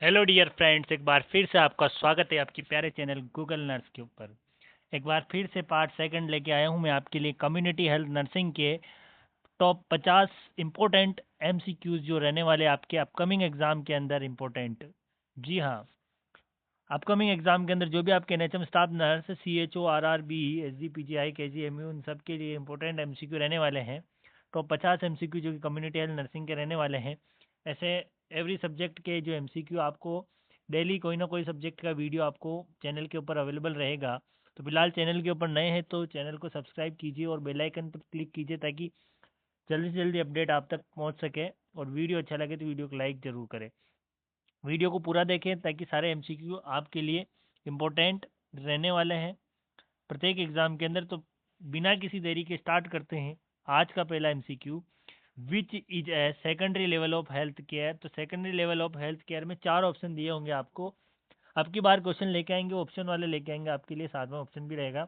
Hello dear friends, एक बार फिर से आपका स्वागत है आपकी प्यारे चैनल गूगल नर्स के ऊपर। एक बार फिर से पार्ट सेकंड लेके आया हूँ मैं आपके लिए कम्युनिटी हेल्थ नर्सिंग के टॉप 50 इम्पोर्टेंट एमसीक्यूज जो रहने वाले आपके अपकमिंग एग्ज़ाम के अंदर इम्पोर्टेंट। जी हाँ, अपकमिंग एग्ज़ाम के अंदर जो भी आपके NHM staff nurse, CHO, RRB, SGPGI, KGMU, उन सब के लिए इम्पोर्टेंट एमसीक्यू रहने वाले हैं। टॉप 50 एमसीक्यू जो कि कम्युनिटी हेल्थ नर्सिंग के रहने वाले हैं। ऐसे एवरी सब्जेक्ट के जो एमसीक्यू आपको डेली कोई ना कोई सब्जेक्ट का वीडियो आपको चैनल के ऊपर अवेलेबल रहेगा। तो फिलहाल चैनल के ऊपर नए हैं तो चैनल को सब्सक्राइब कीजिए और बेल आइकन पर क्लिक कीजिए ताकि जल्दी से जल्दी अपडेट आप तक पहुंच सके। और वीडियो अच्छा लगे तो वीडियो को लाइक ज़रूर करें। वीडियो को पूरा देखें ताकि सारे एमसीक्यू आपके लिए इम्पोर्टेंट रहने वाले हैं प्रत्येक एग्ज़ाम के अंदर। तो बिना किसी देरी के स्टार्ट करते हैं आज का पहला MCQ. Which is a secondary level of health care. तो secondary level of health care में चार ऑप्शन दिए होंगे आपको। अब की बार क्वेश्चन लेके आएंगे, ऑप्शन वाले लेके आएंगे आपके लिए, साथ में ऑप्शन भी रहेगा।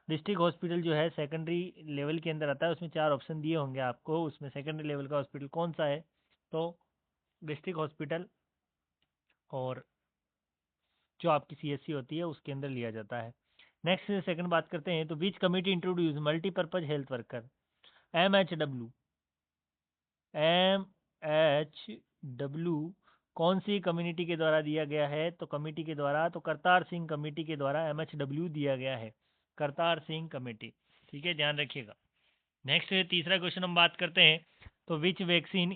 डिस्ट्रिक्ट हॉस्पिटल जो है सेकेंडरी लेवल के अंदर आता है, उसमें चार ऑप्शन दिए होंगे आपको। उसमें सेकेंडरी लेवल का हॉस्पिटल कौन सा है? तो डिस्ट्रिक्ट हॉस्पिटल, और जो आपकी सीएससी होती है उसके अंदर लिया जाता है। नेक्स्ट सेकंड बात करते हैं, तो विच committee introduce multipurpose health worker? MHW। MHW कौन सी कम्युनिटी के द्वारा दिया गया है? तो कमेटी के द्वारा, तो करतार सिंह कमेटी के द्वारा MHW दिया गया है। करतार सिंह कमेटी, ठीक है, ध्यान रखिएगा। नेक्स्ट तीसरा क्वेश्चन हम बात करते हैं, तो which vaccine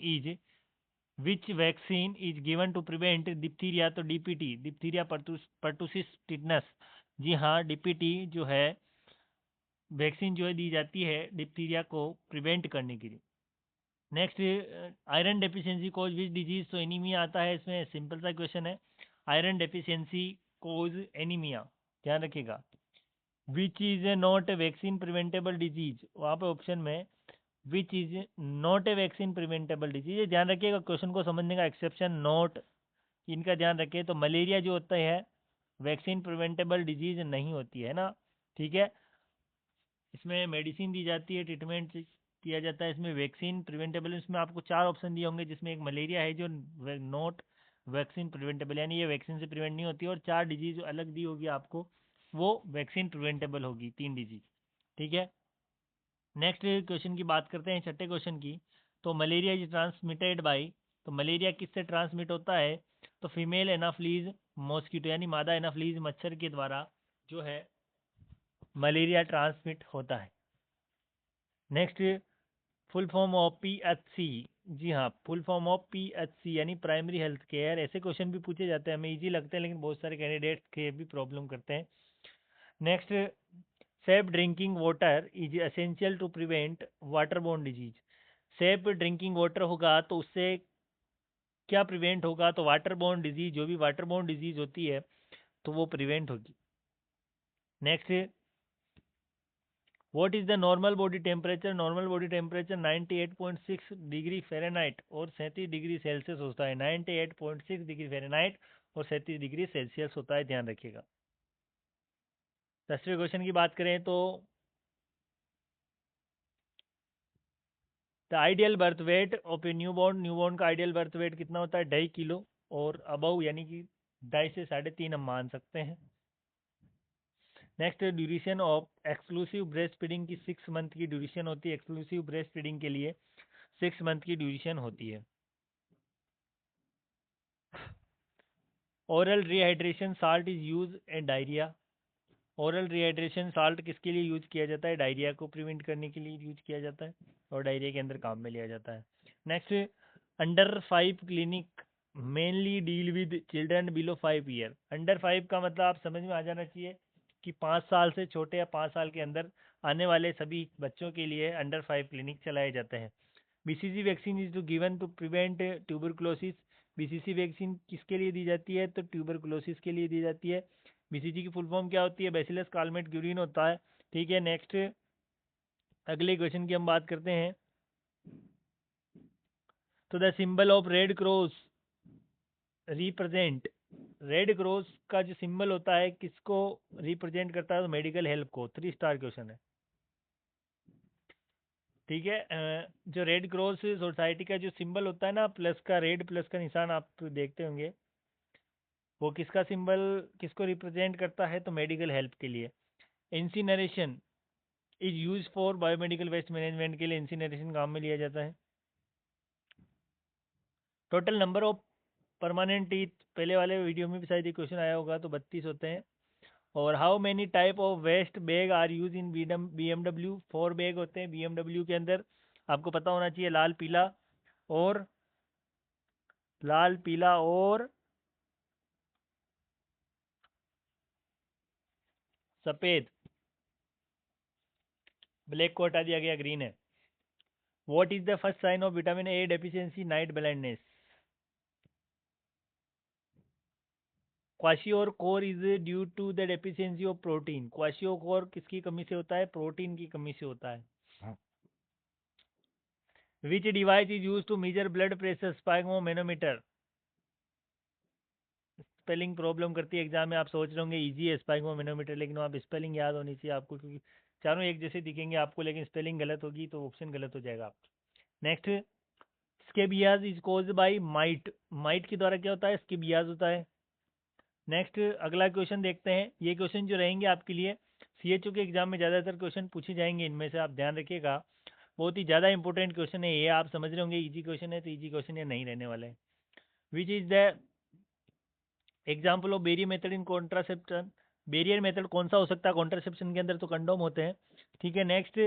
is given to prevent diphtheria? तो डीपीटी, डिप्थीरिया पर्टुसिस टिटनस। जी हाँ, डीपीटी जो है वैक्सीन जो है दी जाती है डिप्थीरिया को प्रिवेंट करने के लिए। Next, iron deficiency cause which disease? तो एनीमिया आता है इसमें, सिंपल सा क्वेश्चन है। आयरन डेफिशिएंसी कोज एनीमिया, ध्यान रखिएगा। विच is A not a vaccine preventable disease? वहाँ पे ऑप्शन में which is not a vaccine preventable disease, ये ध्यान रखिएगा। क्वेश्चन को समझने का एक्सेप्शन नॉट, इनका ध्यान रखिए। तो मलेरिया जो होता है वैक्सीन प्रिवेंटेबल डिजीज नहीं होती है ना, ठीक है। इसमें मेडिसिन दी जाती है, ट्रीटमेंट किया जाता है। इसमें वैक्सीन प्रिवेंटेबल, इसमें आपको चार ऑप्शन दिए होंगे जिसमें एक मलेरिया है जो नॉट वैक्सीन प्रिवेंटेबल, यानी ये वैक्सीन से प्रिवेंट नहीं होती। और चार डिजीज अलग दी होगी आपको, वो वैक्सीन प्रिवेंटेबल होगी, तीन डिजीज, ठीक है। नेक्स्ट क्वेश्चन की बात करते हैं, छठे क्वेश्चन की। तो मलेरिया इज ट्रांसमिटेड बाई? तो मलेरिया किससे ट्रांसमिट होता है? तो फीमेल एनाफ्लीज मॉस्किटो, यानी मादा एनाफ्लीज मच्छर के द्वारा जो है मलेरिया ट्रांसमिट होता है। Next, full form of PHC? जी हाँ, फुल फॉर्म ऑफ PHC यानी प्राइमरी हेल्थ केयर। ऐसे क्वेश्चन भी पूछे जाते हैं, हमें इजी लगते हैं लेकिन बहुत सारे कैंडिडेट्स के भी प्रॉब्लम करते हैं। Next, safe drinking water is essential to prevent water borne disease? Safe drinking water होगा तो उससे क्या प्रिवेंट होगा? तो वाटर बोर्न डिजीज, जो भी वाटर बोर्न डिजीज होती है तो वो प्रिवेंट होगी। Next, what is the normal body temperature? Normal body temperature 98.6 degree Fahrenheit और 37 डिग्री सेल्सियस होता है। 98.6 डिग्री फ़ारेनहाइट और 37 डिग्री सेल्सियस होता है, ध्यान रखिएगा। 10वें क्वेश्चन की बात करें तो the ideal birth weight of A newborn? Newborn का आइडियल बर्थ वेट कितना होता है? 2.5 किलो और अबव, यानी कि 2.5 से 3.5 हम मान सकते हैं। Next, duration of exclusive breast feeding की 6 मंथ की ड्यूरेशन होती है। एक्सक्लूसिव ब्रेस्ट फीडिंग के लिए 6 मंथ की ड्यूरेशन होती है। Oral rehydration salt is use in diarrhoea? Oral rehydration salt किसके लिए यूज किया जाता है? डायरिया को प्रिवेंट करने के लिए यूज किया जाता है और डायरिया के अंदर काम में लिया जाता है। Next, under 5 clinic mainly deal with children below 5 year? Under 5 का मतलब आप समझ में आ जाना चाहिए कि 5 साल से छोटे या 5 साल के अंदर आने वाले सभी बच्चों के लिए अंडर 5 क्लिनिक चलाए जाते हैं। BCG vaccine is to given to prevent tuberculosis? BCG vaccine किसके लिए दी जाती है? तो ट्यूबरकुलोसिस के लिए दी जाती है। BCG की फुल फॉर्म क्या होती है? बैसिलस कालमेट ग्यूरिन होता है, ठीक है। नेक्स्ट, अगले क्वेश्चन की हम बात करते हैं, तो the symbol of red cross represent? Red cross का जो सिंबल होता है किसको रिप्रेजेंट करता है? तो मेडिकल हेल्प को। 3 स्टार क्वेश्चन है, ठीक है। जो रेड क्रॉस सोसाइटी का जो सिंबल होता है ना, प्लस का, रेड प्लस का निशान आप देखते होंगे, वो किसका सिंबल किसको रिप्रेजेंट करता है? तो मेडिकल हेल्प के लिए। Incineration is use for biomedical waste management के लिए इंसिनरेशन काम में लिया जाता है। Total number of permanent teeth, पहले वाले वीडियो में भी शायद ये क्वेश्चन आया होगा, तो 32 होते हैं। और how many type of waste bag are use in BMW? 4 bag होते हैं BMW के अंदर, आपको पता होना चाहिए, और लाल पीला और सफेद। ब्लैक को हटा दिया गया, ग्रीन है। What is the first sign of vitamin A deficiency? Night blindness. Kwashiorkor is due to the deficiency of protein. Kwashiorkor किसकी कमी से होता है? प्रोटीन की कमी से होता है। Which device is use to measure blood pressure? Sphygmomanometer. Spelling problem करती है एग्जाम में, आप सोच रहे होंगे इजी है स्पाइगमोमेनोमीटर, लेकिन आप स्पेलिंग याद होनी चाहिए आपको, क्योंकि चारों एक जैसे दिखेंगे आपको, लेकिन स्पेलिंग गलत होगी तो ऑप्शन गलत हो जाएगा आपका। Next, scabies is caused by mite. Mite के द्वारा क्या होता है? स्केबियाज होता है। नेक्स्ट, अगला क्वेश्चन देखते हैं। ये क्वेश्चन जो रहेंगे आपके लिए CHO के एग्जाम में ज़्यादातर क्वेश्चन पूछे जाएंगे, इनमें से आप ध्यान रखिएगा। बहुत ही ज़्यादा इंपॉर्टेंट क्वेश्चन है ये, आप समझ रहे होंगे इजी क्वेश्चन है, तो इजी क्वेश्चन ये नहीं रहने वाले हैं। विच is the example of barrier method in contraception? Barrier method कौन सा हो सकता है कॉन्ट्रासेप्शन के अंदर? तो कंडोम होते हैं। ठीक है। Next,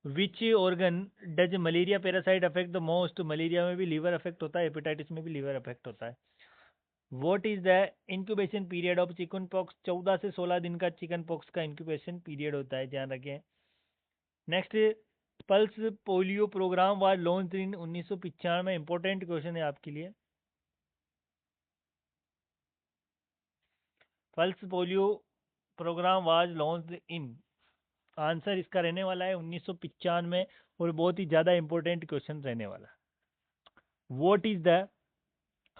which organ does malaria parasite affect the most? Malaria में भी लीवर अफेक्ट होता है, हेपेटाइटिस में भी लीवर अफेक्ट होता है। What is the incubation period of chicken pox? 14 से 16 दिन का चिकन पॉक्स का इंक्यूबेशन पीरियड होता है, ध्यान रखें। Next, pulse polio program was launch in 1995। Important question है आपके लिए। Pulse polio program was launch in, answer इसका रहने वाला है 1995, और बहुत ही ज़्यादा इंपॉर्टेंट क्वेश्चन रहने वाला है। What is the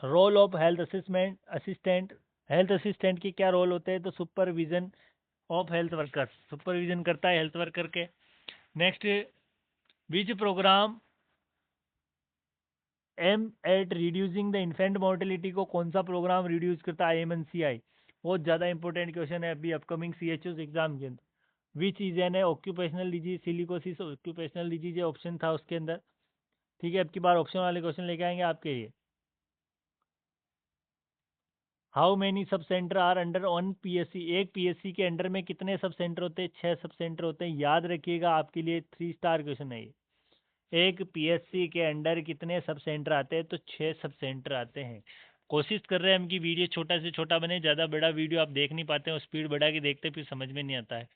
role of health assistment assistant? Health assistant के क्या रोल होते हैं? तो supervision of health workers, supervision करता है हेल्थ वर्कर के। Next, which program aim at reducing the infant mortality? को कौन सा प्रोग्राम रिड्यूस करता है? IMNCI। बहुत ज़्यादा इंपॉर्टेंट क्वेश्चन है अभी अपकमिंग CHOs एग्जाम के अंदर। Which is an occupational disease? Silicosis occupational disease option था उसके अंदर। ठीक है, अब की बार ऑप्शन वाले क्वेश्चन लेके आएंगे आपके लिए। How many sub center are under one PSC? एक PSC के अंडर में कितने सब सेंटर होते हैं? 6 सब सेंटर होते हैं, याद रखिएगा, आपके लिए 3 स्टार क्वेश्चन है ये। एक PSC के अंडर कितने सब सेंटर आते हैं? तो 6 सब सेंटर आते हैं। कोशिश कर रहे हैं हम कि वीडियो छोटा से छोटा बने, ज़्यादा बड़ा वीडियो आप देख नहीं पाते हैं, स्पीड बढ़ा के देखते फिर समझ में नहीं आता है।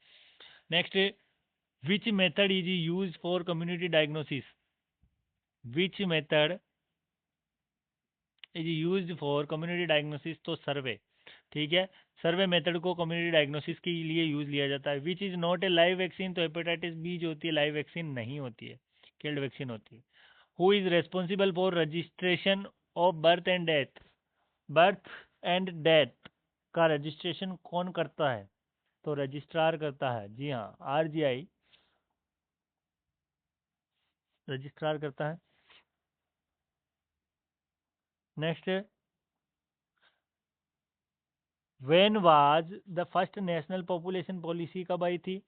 Next, which method is use for community diagnosis? Which method is use for community diagnosis? तो सर्वे। ठीक है, सर्वे मेथड को कम्युनिटी डायग्नोसिस के लिए यूज लिया जाता है। Which is not a live vaccine? तो हेपेटाइटिस बी जो होती है लाइव वैक्सीन नहीं होती है, किल्ड वैक्सीन होती है। Who is responsible for registration of birth and death? Birth and death का रजिस्ट्रेशन कौन करता है? तो रजिस्ट्रार करता है, जी हाँ, RGI रजिस्ट्रार करता है। Next, when was the first national population policy? कब आई थी?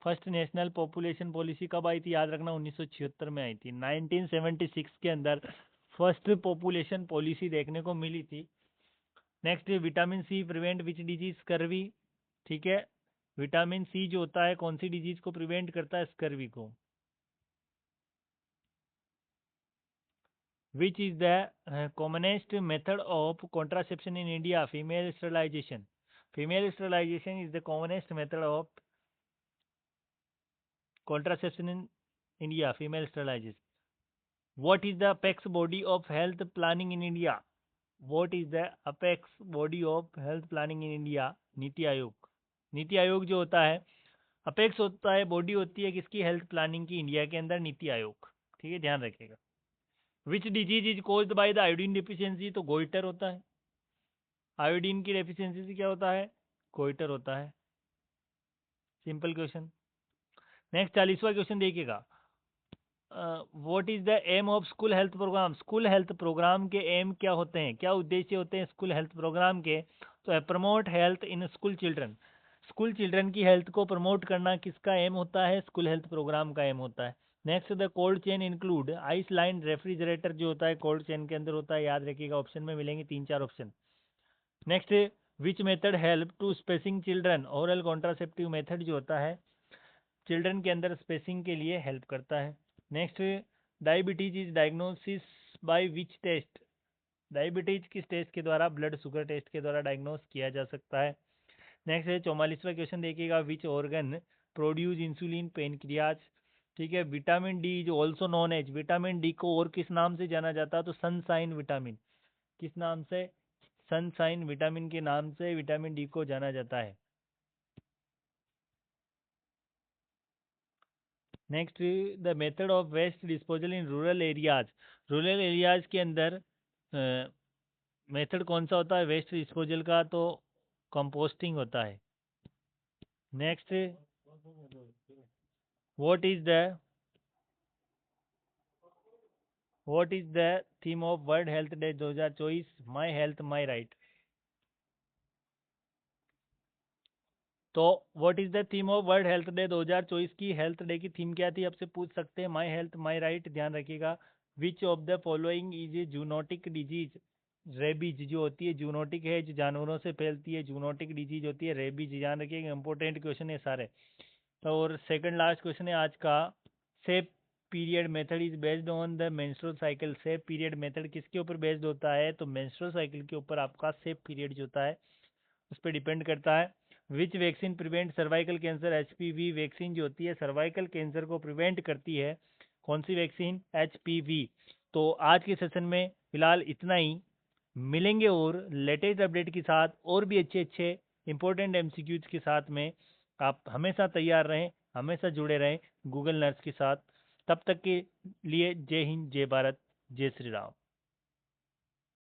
फर्स्ट नेशनल पॉपुलेशन पॉलिसी कब आई थी? याद रखना 1976 में आई थी। 1976 के अंदर फर्स्ट पॉपुलेशन पॉलिसी देखने को मिली थी। Next, vitamin C prevent which disease? Scurvy. ठीक है, विटामिन सी जो होता है कौन सी डिजीज को प्रिवेंट करता है? स्कर्वी को। Which is the commonest method of contraception in India? Female sterilization. Female sterilization is the commonest method of contraception in India, female sterilization. What is the apex body of health planning in India? What is the apex body of health planning in India? NITI Aayog. NITI Aayog जो होता है, apex होता है, body होती है किसकी? Health planning की, India के अंदर नीति आयोग। ठीक है, ध्यान रखिएगा। Which disease is caused by the iodine deficiency? तो गोइटर होता है। आयोडीन की डेफिशिएंसी से क्या होता है? गोइटर होता है। Simple question. नेक्स्ट 40वां क्वेश्चन देखिएगा। What is the aim of school health program? School health program के एम क्या होते हैं, क्या उद्देश्य होते हैं स्कूल हेल्थ प्रोग्राम के? तो promote health in school children. School children की हेल्थ को प्रमोट करना किसका एम होता है? स्कूल हेल्थ प्रोग्राम का एम होता है। Next, the cold chain include ice line refrigerator जो होता है कोल्ड चेन के अंदर होता है, याद रखिएगा ऑप्शन में मिलेंगे 3-4 option. Next, which method help to spacing children? Oral contraceptive method जो होता है चिल्ड्रन के अंदर स्पेसिंग के लिए हेल्प करता है। Next, diabetes is diagnosis by which test? Diabetes किस टेस्ट के द्वारा? ब्लड शुगर टेस्ट के द्वारा डायग्नोस किया जा सकता है। नेक्स्ट है 44वां क्वेश्चन देखिएगा, which organ produce insulin? Pancreas. ठीक है। Vitamin D is also known as, vitamin D को और किस नाम से जाना जाता है? तो सनसाइन विटामिन। किस नाम से? सनसाइन विटामिन के नाम से विटामिन डी को जाना जाता है। Next, the method of waste disposal in rural areas? Rural areas के अंदर मेथड कौन सा होता है वेस्ट डिस्पोजल का? तो कंपोस्टिंग होता है। Next, what is the theme of World Health Day 2024? My health my right. तो what is the theme of World Health Day 2024 की हेल्थ डे की थीम क्या थी? आपसे पूछ सकते हैं। माई हेल्थ माई राइट, ध्यान रखिएगा। Which of the following is a zoonotic disease? Rabies जो होती है जूनोटिक है, जो जानवरों से फैलती है, जूनोटिक डिजीज होती है रेबीज, ध्यान रखिएगा। इंपॉर्टेंट क्वेश्चन है सारे। तो और सेकंड लास्ट क्वेश्चन है आज का, safe period method is based on the menstrual cycle? Safe period method किसके ऊपर बेस्ड होता है? तो मेंस्ट्रुअल साइकिल के ऊपर आपका सेप पीरियड जो होता है उस पर डिपेंड करता है। विच vaccine prevent cervical cancer? HPV vaccine जो होती है सर्वाइकल कैंसर को प्रिवेंट करती है। कौन सी वैक्सीन? एचपीवी। तो आज के सेशन में फिलहाल इतना ही, मिलेंगे और लेटेस्ट अपडेट के साथ और भी अच्छे अच्छे इंपॉर्टेंट एमसीक्यूज के साथ में। आप हमेशा तैयार रहें, हमेशा जुड़े रहें गूगल नर्स के साथ। तब तक के लिए जय हिंद, जय भारत, जय श्री राम।